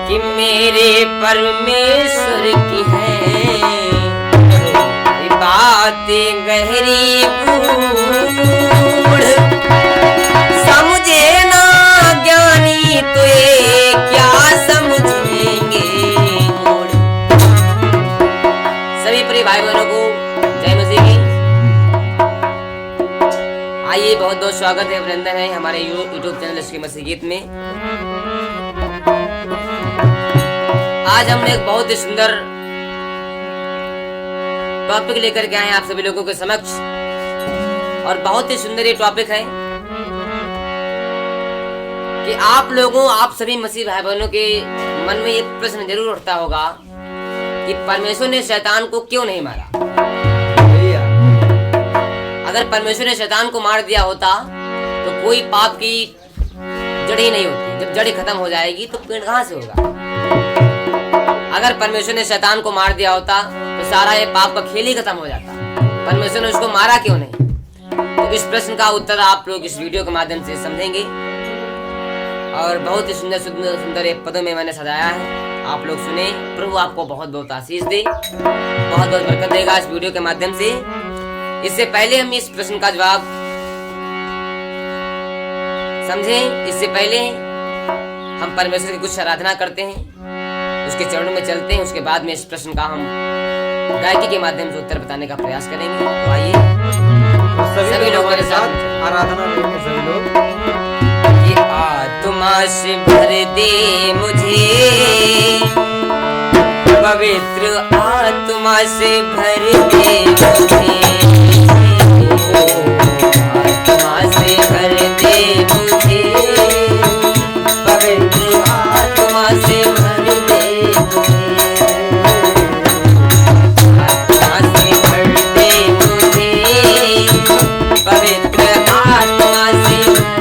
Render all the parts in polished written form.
कि मेरे परमेश्वर की है बातें गहरी गूढ़, समझे ना ज्ञानी तो ये क्या समझेंगे मूढ़। सभी प्रिय भाई बहनों को जय मसीह की। आइए, बहुत बहुत स्वागत है, अभिनंदन है हमारे यूट्यूब चैनल इसके मसीह गीत में। आज हमने एक बहुत ही सुंदर टॉपिक लेकर के आए आप सभी लोगों के समक्ष, और बहुत ही सुंदर ये टॉपिक है कि आप सभी मसीह भाई बहनों के मन में एक प्रश्न जरूर उठता होगा कि परमेश्वर ने शैतान को क्यों नहीं मारा। अगर परमेश्वर ने शैतान को मार दिया होता तो कोई पाप की जड़ ही नहीं होती। जब जड़ खत्म हो जाएगी तो पेड़ कहां से होगा। अगर परमेश्वर ने शैतान को मार दिया होता तो सारा ये पाप का खेल ही खत्म हो जाता। परमेश्वर ने उसको मारा क्यों नहीं? तो इस प्रश्न का उत्तर आप लोग इस वीडियो के माध्यम से समझेंगे, और बहुत ही सुंदर सुंदर सुंदर एक पदों में मैंने सजाया है, आप लोग सुने। प्रभु आपको बहुत बहुत आशीष दे, बहुत बहुत बरकत देगा इस वीडियो के माध्यम से। इससे पहले हम इस प्रश्न का जवाब समझें, इससे पहले हम परमेश्वर की कुछ आराधना करते हैं, उसके चरणों में चलते हैं, उसके बाद में इस प्रश्न का हम गायकी के माध्यम से उत्तर बताने का प्रयास करेंगे। तो आइए सभी लोग मेरे साथ आराधना करेंगे। सभी लोग कि आत्मा से भर दे मुझे, पवित्र आत्मा से भर दे मुझे, आत्मा से भर दे मुझे, पवित्र आत्मा से भर दे मुझे, आत्मा से भर दे मुझे, पवित्र आत्मा से भर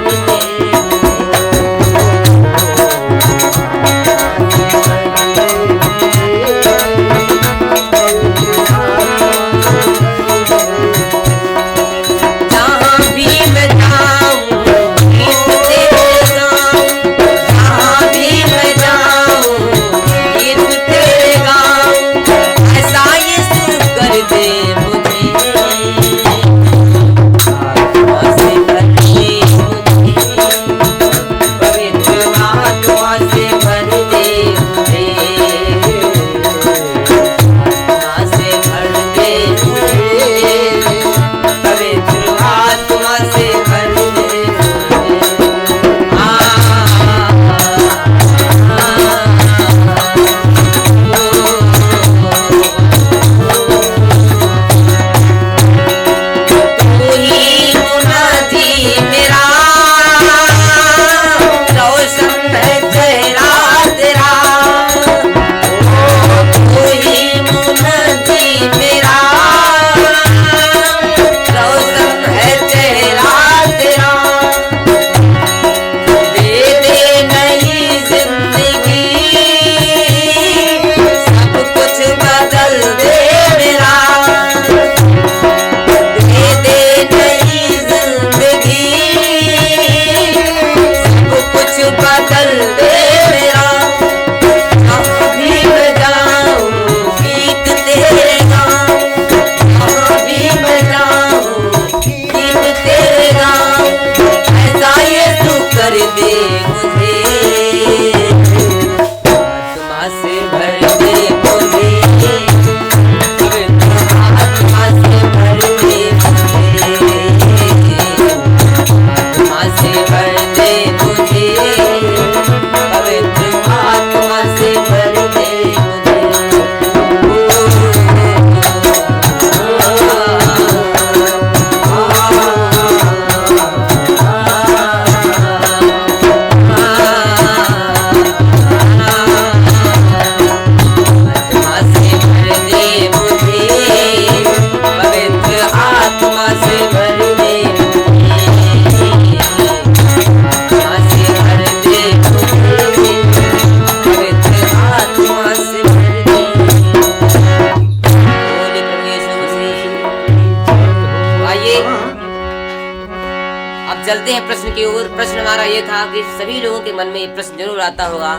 चलते हैं प्रश्न की ओर। प्रश्न हमारा ये था कि सभी लोगों के मन में ये प्रश्न जरूर आता होगा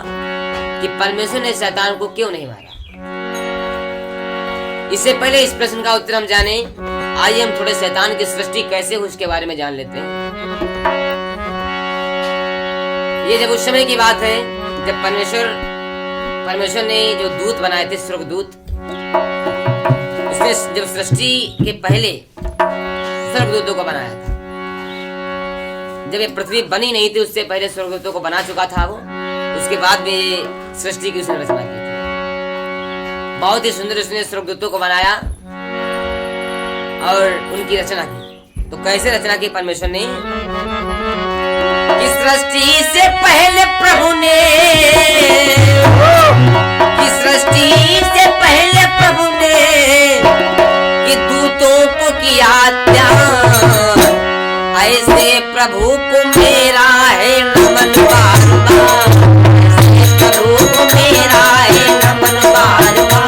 कि परमेश्वर ने शैतान को क्यों नहीं मारा। इससे पहले इस प्रश्न का उत्तर हम जाने, आइए हम थोड़े शैतान की सृष्टि कैसे हुई उसके बारे में जान लेते हैं। ये जब उस समय की बात है जब परमेश्वर ने जो दूत बनाए थे, स्वर्गदूत, उसने जब सृष्टि के पहले स्वर्गदूतों को बनाया था। जब ये पृथ्वी बनी नहीं थी उससे पहले स्वर्गदूतों को बना चुका था वो। उसके बाद में सृष्टि की उसने रचना की थी। बहुत ही सुंदर उसने स्वर्गदूतों को बनाया और उनकी रचना की। तो कैसे रचना की परमेश्वर ने? सृष्टि से पहले प्रभु ने, सृष्टि से पहले प्रभु ने कि दूतों को किया त्याग, ऐसे प्रभु को मेरा है नमन बार बार, ऐसे प्रभु को मेरा है नमन बार बार।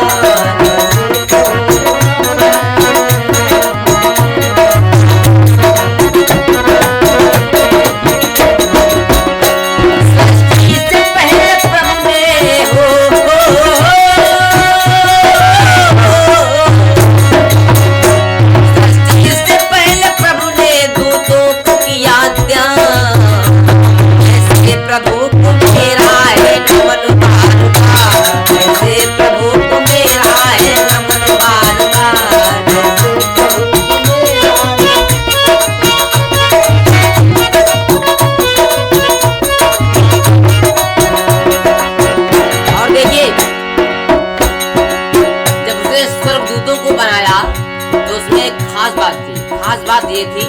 ये थी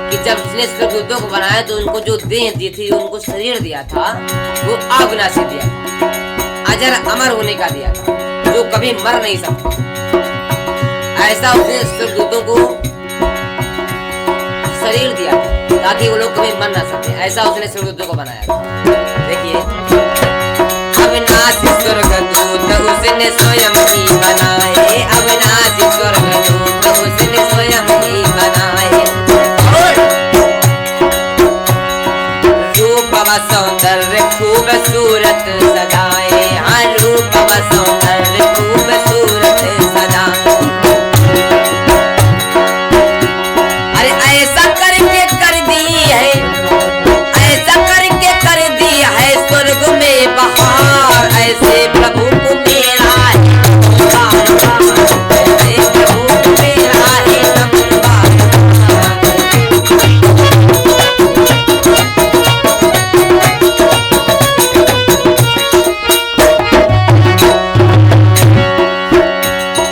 कि जब उसने स्वर्गदूतों को बनाया तो उनको जो देह दी थी, उनको शरीर दिया था, वो अविनाशी दिया था, अजर अमर होने का दिया था, जो कभी मर नहीं सकता। ऐसा उसने स्वर्गदूतों को शरीर दिया था ताकि वो लोग कभी मर ना सके। ऐसा उसने स्वर्गदूतों को बनाया था। देखिए, अविनाशी स्वर्गदूत उसने स्वयं ही बनाए, अविनाशी स्वर्गदूत उसने स्वयं ही बनाए, रूप व सौंदर्य खूब सूरत सजाए, हाँ रूप व सौंदर्य खूब सूरत सजाए। अरे ऐसा करके कर दी है, ऐसा करके कर दी है स्वर्ग में बहार, ऐसे प्रभु को मेरा है बार बार, ऐसे प्रभु को मेरा है नमन बार बार।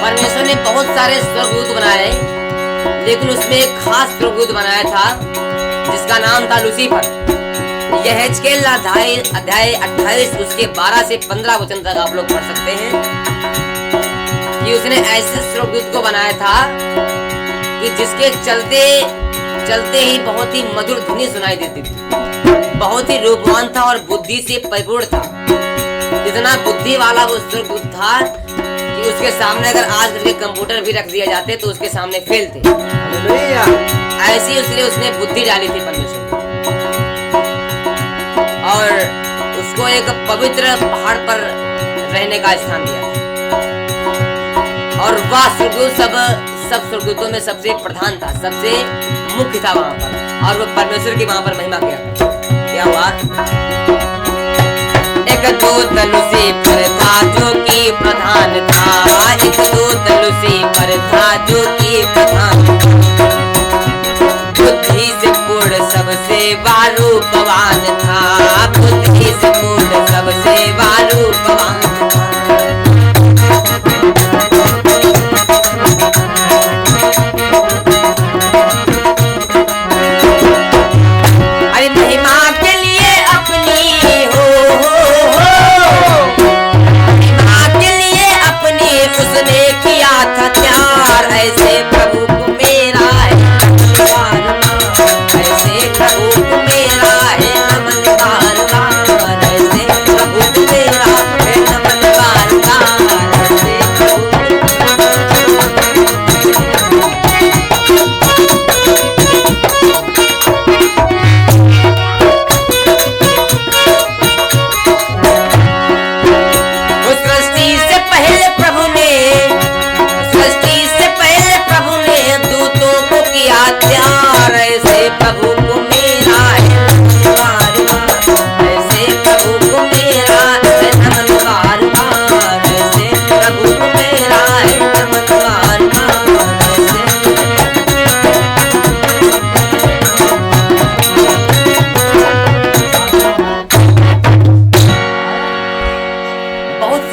परमेश्वर ने बहुत सारे स्वर्गदूत बनाए, लेकिन उसमें एक खास स्वर्गदूत बनाया था जिसका नाम था लूसीफर। यह हिजकेल अध्याय 28 उसके 12 से 15 वचन तक आप लोग पढ़ सकते हैं कि उसने ऐसे स्वर्गदूत को बनाया था कि जिसके चलते चलते ही बहुत ही मधुर ध्वनि सुनाई देती थी, बहुत ही रूपवान था और बुद्धि से परिपूर्ण था। इतना बुद्धि वाला वो स्वर्गदूत था कि उसके सामने अगर आज के कंप्यूटर भी रख दिया जाते तो उसके सामने फेल थे। ऐसी उसने बुद्धि डाली थी परमेश्वर ने, और उसको एक पवित्र पहाड़ पर रहने का स्थान दिया था। और वह स्वर्गदूत सब स्वर्गदूतों में सबसे प्रधान था, सबसे मुख्य था वहां पर, और वो परमेश्वर की वहां पर महिमा किया। क्या हुआ? एक दूत लूसीफर था जो कि प्रधान था, एक दूत लूसीफर था जो कि प्रधान, बुद्धि से पूर्ण सबसे वारूपवान था, बुद्धि से पूर्ण सबसे वारूपवान था। अरे महिमा के लिए अपनी महिमा के लिए अपनी उसने किया था त्यार, ऐसे प्रभु को मेरा है नमन बार बार, ऐसे प्रभु को मेरा है नमन बार बार।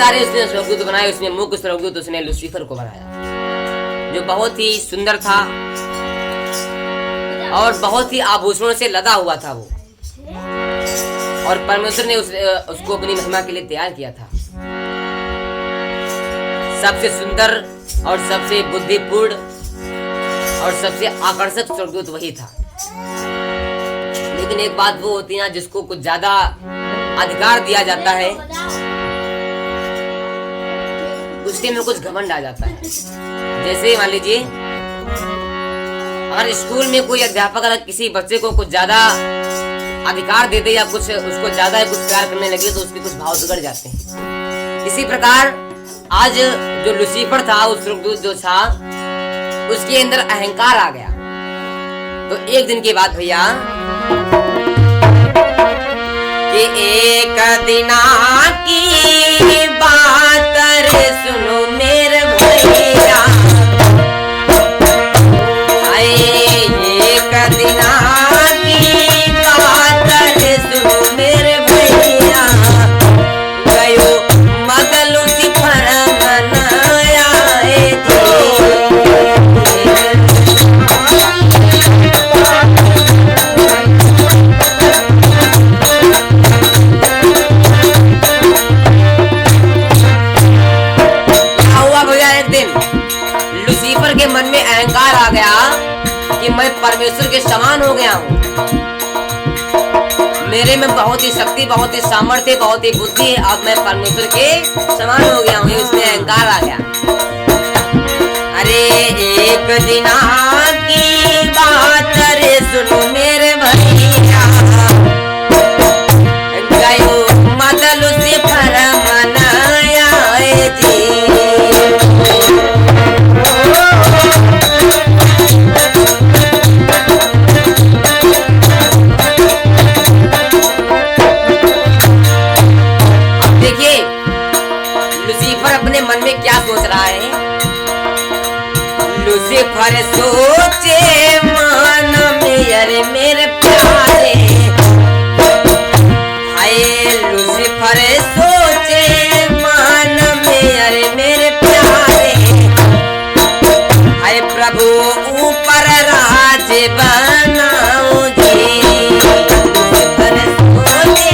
सारे उसने स्वर्गदूत बनाए, उसमें मुख्य स्वर्गदूत उसने लूसीफर को बनाया, जो बहुत ही सुंदर था और बहुत ही आभूषणों से लदा हुआ था वो, और परमेश्वर ने उसको अपनी महिमा के लिए तैयार किया था। सबसे सुंदर और सबसे बुद्धिपूर्ण और सबसे आकर्षक स्वर्गदूत वही था। लेकिन एक बात वो होती है ना, जिसको कुछ ज्यादा अधिकार दिया जाता है उसके में कुछ घमंड आ जाता है। जैसे मान लीजिए, अगर स्कूल में कोई अध्यापक अगर किसी बच्चे को कुछ ज्यादा अधिकार दे दे या कुछ उसको ज्यादा कुछ प्यार करने लगे तो उसके कुछ भाव बिगड़ जाते हैं। इसी प्रकार आज जो लूसीफर था, उस स्वर्गदूत जो था, उसके अंदर अहंकार आ गया। तो एक दिन की बात भैया, कि एक दिना की बात रे सुनो मेरे भैया, एक दिना की बात रे सुनो मेरे भैया, गयो मद लूसीफर मनाया के मन में अहंकार आ गया कि मैं परमेश्वर के समान हो गया हूँ, मेरे में बहुत ही शक्ति, बहुत ही सामर्थ्य, बहुत ही बुद्धि है, अब मैं परमेश्वर के समान हो गया हूँ। इसमें अहंकार आ गया। अरे एक दिना की बात रे सुनो मेरे भैया, गयो मद लूसीफर मनाया जी। मन में क्या सोच रहा है? लूसीफर सोचे मन में, अरे मेरे प्यारे, हाय लूसीफर सोचे मन में, अरे मेरे प्यारे, हाय प्रभु ऊपर राज बनाओ जी। लूसीफर सोचे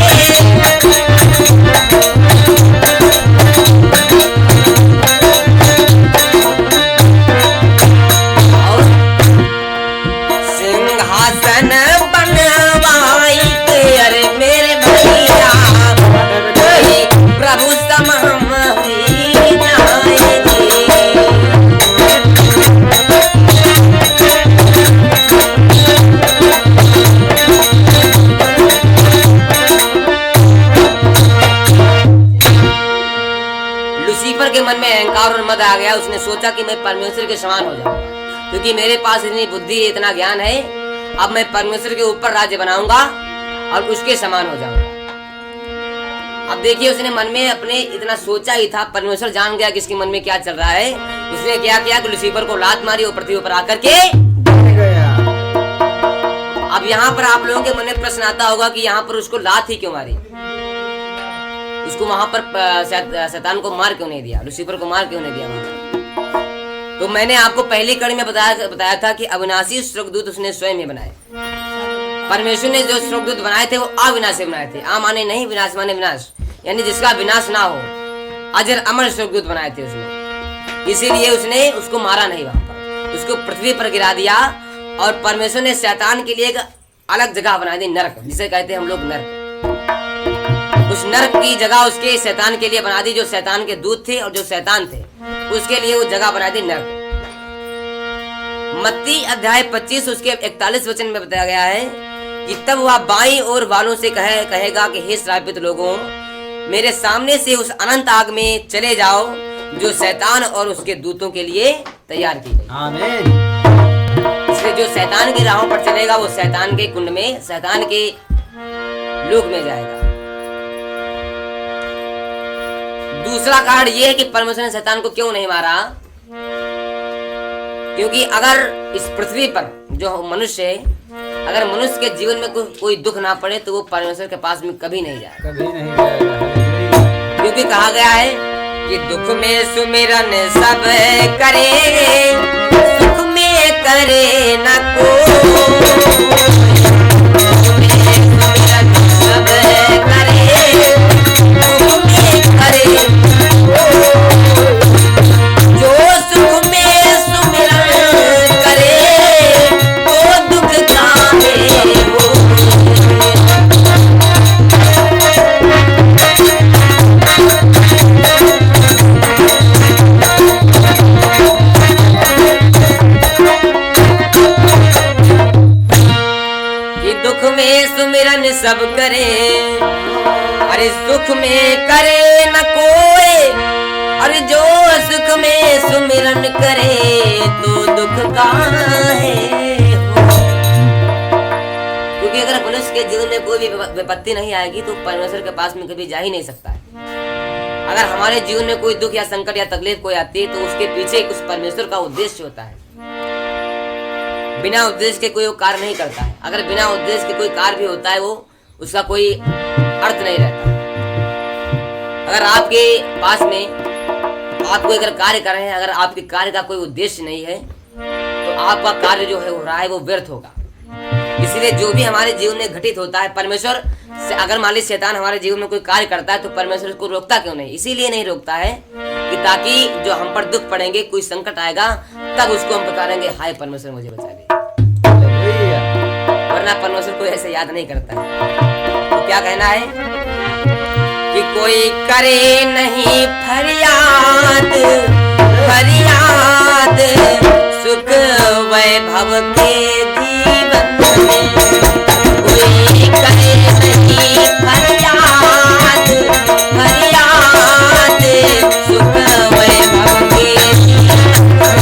के मन में अहंकार और मद आ गया। उसने सोचा कि मैं परमेश्वर के समान हो जाऊंगा, क्योंकि मेरे पास इतनी बुद्धि, इतना ज्ञान है, अब मैं परमेश्वर के ऊपर राज्य बनाऊंगा और उसके समान हो जाऊंगा। अब देखिए, उसने मन में अपने इतना सोचा ही था, परमेश्वर जान गया कि इसके मन में क्या चल रहा है। उसने क्या किया कि लूसीफर को लात मारी और पृथ्वी पर आकर के गया। अब यहाँ पर आप लोगों के मन में प्रश्न आता होगा कि यहाँ पर उसको लात ही क्यों मारी, उसको वहां पर शैतान को मार क्यों नहीं दिया, लूसीफर को मार क्यों नहीं दिया वहां पर? तो मैंने आपको पहली कड़ी में बताया था कि अविनाशी स्वर्गदूत उसने स्वयं ही बनाए। परमेश्वर ने जो स्वर्गदूत बनाए थे वो अविनाशी बनाए थे। आ माने नहीं, विनाश माने विनाश, यानी जिसका विनाश ना हो, अजर अमर स्वर्गदूत बनाए थे उसने। इसीलिए उसने उसको मारा नहीं, वहां पर उसको पृथ्वी पर गिरा दिया। और परमेश्वर ने शैतान के लिए एक अलग जगह बना दी, नरक, जिसे कहते हैं हम लोग नरक। उस नरक की जगह उसके शैतान के लिए बना दी, जो शैतान के दूत थे और जो शैतान थे उसके लिए वो जगह बना दी नरक। मत्ती अध्याय 25 उसके 41 वचन में बताया गया है कि तब वह बाईं ओर वालों से कहेगा कि हे श्रापित लोगों, मेरे सामने से उस अनंत आग में चले जाओ जो शैतान और उसके दूतों के लिए तैयार की गई। आमीन। इसलिए जो शैतान की राहों पर चलेगा वो शैतान के कुंड में, शैतान के लोक में जाएगा। दूसरा कारण यह है कि परमेश्वर ने शैतान को क्यों नहीं मारा, क्योंकि अगर इस पृथ्वी पर जो मनुष्य है, अगर मनुष्य के जीवन में कोई दुख ना पड़े तो वो परमेश्वर के पास में कभी नहीं जाएगा, कभी नहीं जाएगा। क्योंकि कहा गया है कि दुख में सुमिरन सब करे, सुख में करे न कोई। दुख में सुमिरन सब करे, सुख में करे जो सुख में सुमिरन करे, तो दुख काहे हो। दुख में सुमिरन सब करे, अरे सुख में करे न कोई। अरे जो सुख में सुमिरन करे, तो दुख काहे हो। क्योंकि अगर मनुष्य के जीवन में कोई भी विपत्ति नहीं आएगी तो परमेश्वर के पास में कभी जा ही नहीं सकता है। अगर हमारे जीवन में कोई दुख या संकट या तकलीफ कोई आती है तो उसके पीछे कुछ परमेश्वर का उद्देश्य होता है। बिना उद्देश्य के कोई वो कार्य नहीं करता है। अगर बिना उद्देश्य के कोई कार्य भी होता है वो उसका कोई अर्थ नहीं रहता। अगर आपके पास में आप कोई अगर कार्य कर रहे हैं, अगर आपके कार्य का कोई उद्देश्य नहीं है तो आपका कार्य जो है हो रहा है वो व्यर्थ होगा। इसीलिए जो भी हमारे जीवन में घटित होता है, परमेश्वर से अगर मान लीजिए शैतान हमारे जीवन में कोई कार्य करता है तो परमेश्वर उसको रोकता क्यों नहीं? इसीलिए नहीं रोकता है कि ताकि जो हम पर दुख पड़ेंगे, कोई संकट आएगा, तब उसको हम पुकारेंगे, हाय परमेश्वर मुझे बचा ले। वरना परमेश्वर को ऐसे याद नहीं करता है। तो क्या कहना है कि कोई करे नहीं फरियाद, फरियाद सुख वैभव के जीवन में। कोई करे नहीं फरियाद, फरियाद सुख वैभव के जीवन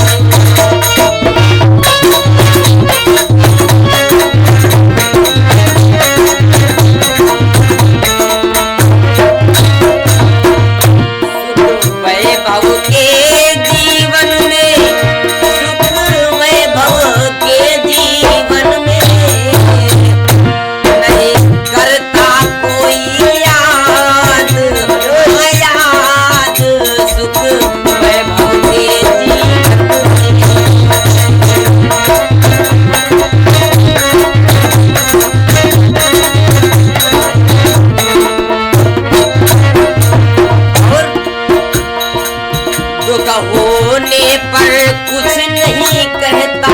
होने पर कुछ नहीं कहता,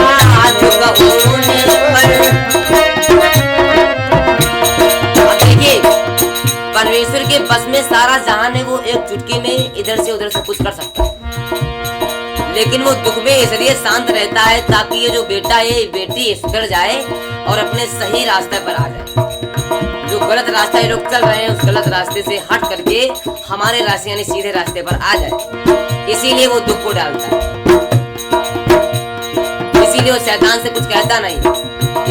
दुख होने पर। देखिए परमेश्वर के बस में सारा जहान है, वो एक चुटकी में इधर से उधर सब कुछ कर सकता है। लेकिन वो दुख में इसलिए शांत रहता है ताकि ये जो बेटा है बेटी सुधर जाए और अपने सही रास्ते पर आ जाए। जो गलत रास्ता ये लोग चल रहे हैं उस गलत रास्ते से हट करके हमारे रास्ते यानी सीधे रास्ते पर आ जाए। इसीलिए वो दुख को डालता है, इसीलिए वो शैतान से कुछ कहता नहीं,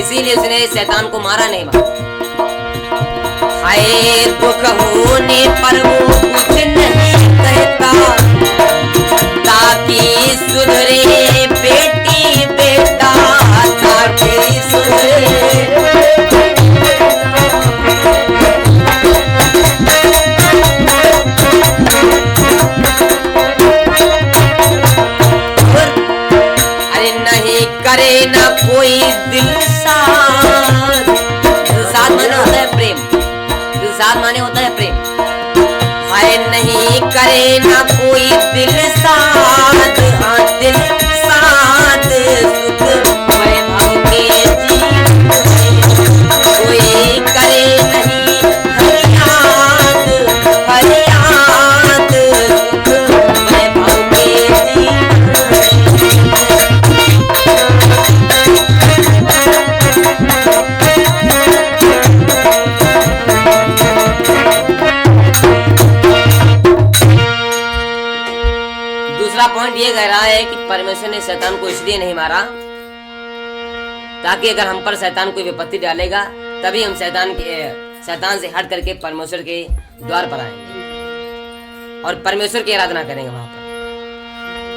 इसीलिए उसने शैतान को मारा नहीं। हाय दुख होने पर वो कुछ नहीं कहता ताकि सुधरे बेटी बेटा, ताकि सुधरे। करे ना कोई दिल साथ, दिल साथ माने होता है प्रेम, दिल साथ माने होता है प्रेम। हाय नहीं करे ना कोई दिल साथ, हाँ दिल साथ सुख वैभव के जीवन में। कोई करे नहीं फरियाद, फरियाद सुख वैभव के जीवन में। पॉइंट ये कह रहा है कि परमेश्वर ने शैतान को इसलिए नहीं मारा ताकि अगर हम पर शैतान कोई विपत्ति डालेगा तभी हम शैतान से हट करके परमेश्वर के द्वार पर आएंगे और परमेश्वर की आराधना करेंगे वहां पर।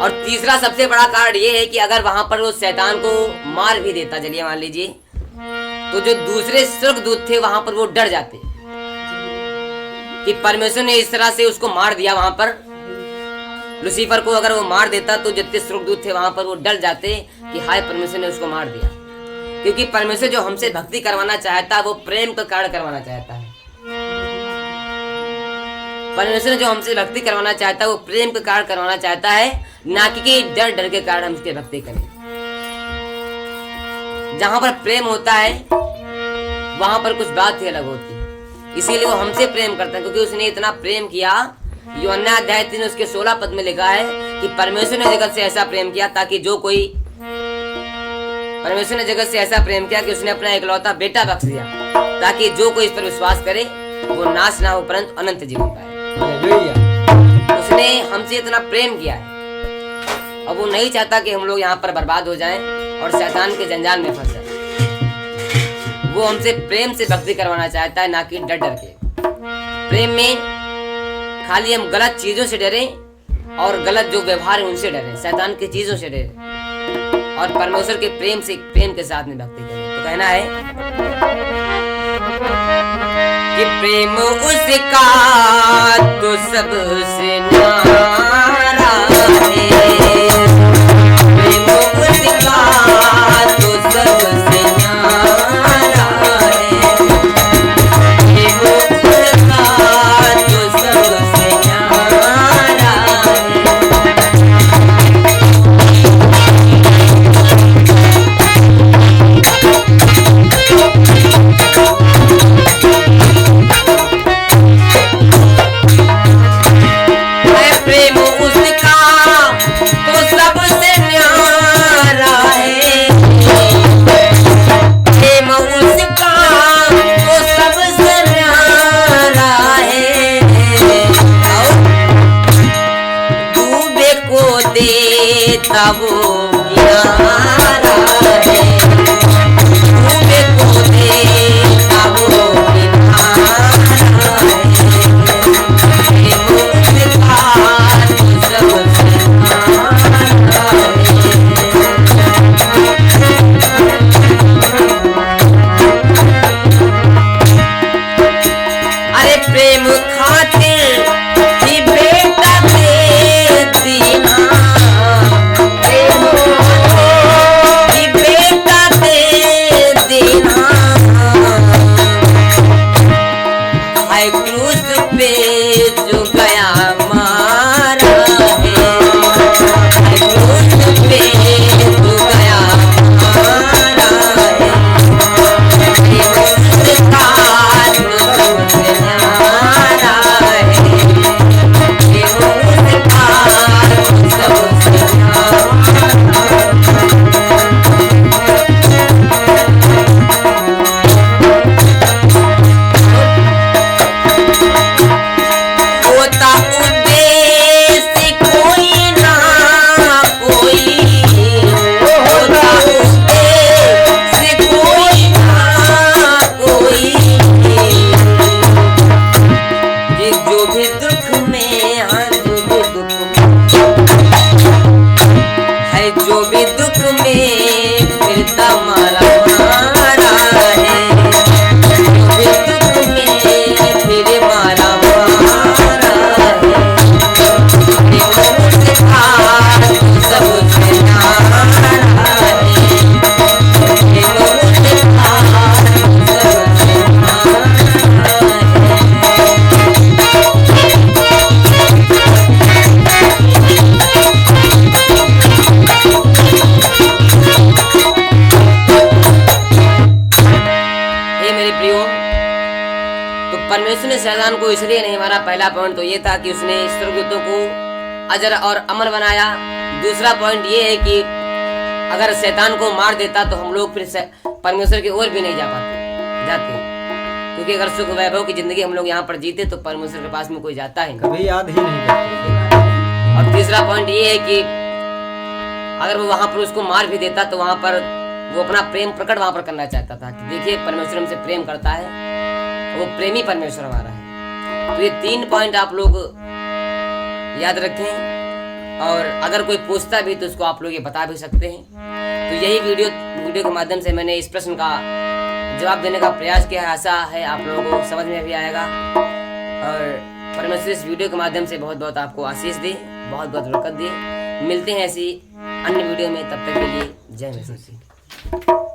और तीसरा सबसे बड़ा कारण ये है कि अगर वहां पर वो शैतान को मार भी देता, चलिए मान लीजिए, तो जो दूसरे स्वर्गदूत थे वहां पर वो डर जाते कि परमेश्वर ने इस तरह से उसको मार दिया वहां पर, लूसीफर को अगर वो मार देता तो जितने स्वर्गदूत थे वहां पर वो डर जाते कि हाय परमेश्वर ने उसको मार दिया, क्योंकि परमेश्वर जो हमसे भक्ति करवाना चाहता है वो प्रेम का कारण करवाना चाहता है। परमेश्वर ने जो हमसे भक्ति करवाना चाहता है वो प्रेम के कारण करवाना चाहता है, ना कि डर डर के कारण हम उसकी भक्ति करें। जहां पर प्रेम होता है वहां पर कुछ बात ही अलग होती है, इसीलिए वो हमसे प्रेम करता है, क्योंकि उसने इतना प्रेम किया। यूहन्ना अध्याय 3 उसके 16 पद में लिखा है कि परमेश्वर ने जगत से ऐसा प्रेम किया ताकि जो कोई परमेश्वर ने जगत से ऐसा प्रेम किया कि उसने अपना इकलौता बेटा बख्श दिया ताकि जो कोई इस पर विश्वास करे वो नाश ना हो परंतु अनंत जीवन पाए। उसने हमसे इतना प्रेम किया है, अब वो नहीं चाहता कि हम लोग यहाँ पर बर्बाद हो जाएं और शैतान के जंजाल में फंस जाएं। वो हमसे प्रेम से भक्ति करवाना चाहता है, ना कि डर डर के। प्रेम में खाली हम गलत चीजों से डरें और गलत जो व्यवहार है उनसे डरें, शैतान की चीजों से डरें और परमेश्वर के प्रेम से प्रेम के साथ में भक्ति करें। तो कहना है कि प्रेम उसका तो सबसे न्यारा है, प्रेम उसका तो सबसे न्यारा है, प्रेम उसका तो सबसे न्यारा देता वो किनारा है, डूबे को देता वो किनारा है, मुस्कान सबसे न्यारा है। अरे प्रेम खातिर ही बेटा दे दीना, शैतान को इसलिए नहीं मारा। पहला पॉइंट तो ये था कि उसने स्वर्गदूतों को अजर और अमर बनाया। दूसरा पॉइंट ये है कि अगर शैतान को मार देता तो हम लोग फिर परमेश्वर की ओर भी नहीं जाते, क्योंकि अगर सुख वैभव की जिंदगी हम लोग यहाँ पर जीते तो परमेश्वर के पास में कोई जाता ही कभी याद ही नहीं करते। और तीसरा पॉइंट ये है कि अगर वो वहां पर उसको मार भी देता तो वहां पर वो अपना प्रेम प्रकट वहां पर करना चाहता था कि देखिए परमेश्वर हमसे प्रेम करता है, वो प्रेमी परमेश्वर हमारा है। तो ये 3 पॉइंट आप लोग याद रखें, और अगर कोई पूछता भी तो उसको आप लोग ये बता भी सकते हैं। तो यही वीडियो के माध्यम से मैंने इस प्रश्न का जवाब देने का प्रयास किया है। आशा है आप लोगों को समझ में भी आएगा और परमेश्वर इस वीडियो के माध्यम से बहुत बहुत आपको आशीष दे, बहुत बहुत बरकत दे। मिलते हैं ऐसी अन्य वीडियो में, तब तक के लिए जय मसीह।